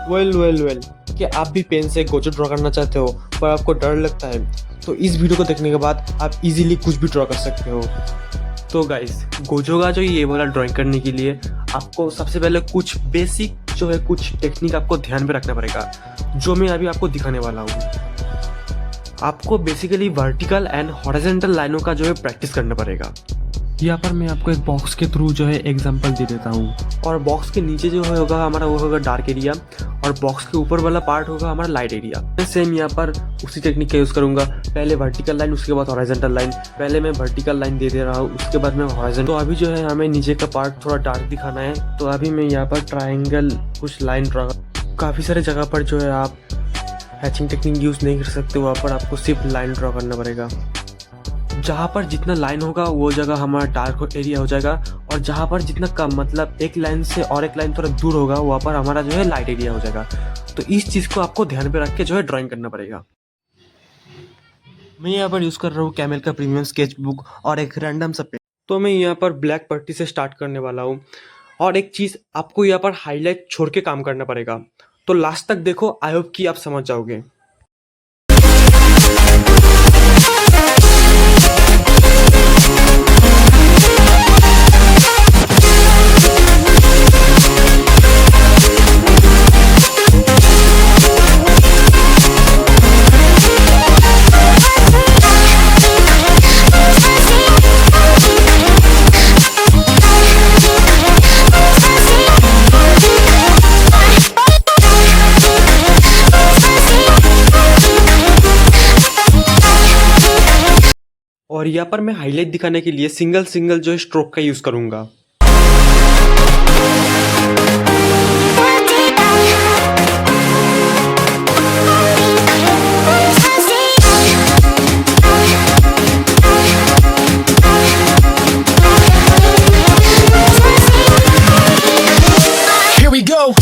Well कि आप भी पेन से गोजो ड्रॉ करना चाहते हो पर आपको डर लगता है, तो इस वीडियो को देखने के बाद आप इजीली कुछ भी ड्रॉ कर सकते हो। तो गाइस, गोजो का जो ये वाला ड्राइंग करने के लिए आपको सबसे पहले कुछ बेसिक जो है कुछ टेक्निक आपको ध्यान में रखना पड़ेगा, जो मैं अभी आपको दिखाने वाला हूँ। आपको बेसिकली वर्टिकल एंड हॉरिजॉन्टल लाइनों का जो है प्रैक्टिस करना पड़ेगा। यहाँ पर मैं आपको एक बॉक्स के थ्रू जो है एग्जांपल दे देता हूँ। और बॉक्स के नीचे जो होगा हमारा वो होगा डार्क एरिया, और बॉक्स के ऊपर वाला पार्ट होगा हमारा लाइट एरिया। मैं सेम यहाँ पर उसी टेक्निक का यूज़ करूँगा, पहले वर्टिकल लाइन उसके बाद हॉरिजॉन्टल लाइन। पहले मैं वर्टिकल लाइन दे रहा हूँ, उसके बाद मैं हॉरिजॉन्टल। तो अभी जो है हमें नीचे का पार्ट थोड़ा डार्क दिखाना है, तो अभी मैं यहाँ पर ट्राइंगल कुछ लाइन ड्रा। काफ़ी सारे जगह पर जो है आप हैचिंग टेक्निक यूज़ नहीं कर सकते, वहाँ पर आपको सिर्फ लाइन ड्रॉ करना पड़ेगा। जहाँ पर जितना लाइन होगा वो जगह हमारा डार्क एरिया हो जाएगा, और जहाँ पर जितना कम मतलब एक लाइन से और एक लाइन थोड़ा दूर होगा वहाँ पर हमारा जो है लाइट एरिया हो जाएगा। तो इस चीज़ को आपको ध्यान पे रख के जो है ड्राइंग करना पड़ेगा। मैं यहाँ पर यूज़ कर रहा हूँ कैमल का प्रीमियम स्केच बुक और एक रैंडम सा पेन। तो मैं यहाँ पर ब्लैक पट्टी से स्टार्ट करने वाला हूँ, और एक चीज़ आपको यहाँ पर हाईलाइट छोड़ के काम करना पड़ेगा। तो लास्ट तक देखो, आई होप कि आप समझ जाओगे। और यहाँ पर मैं हाईलाइट दिखाने के लिए सिंगल जो है स्ट्रोक का यूज़ करूँगा। Here we go.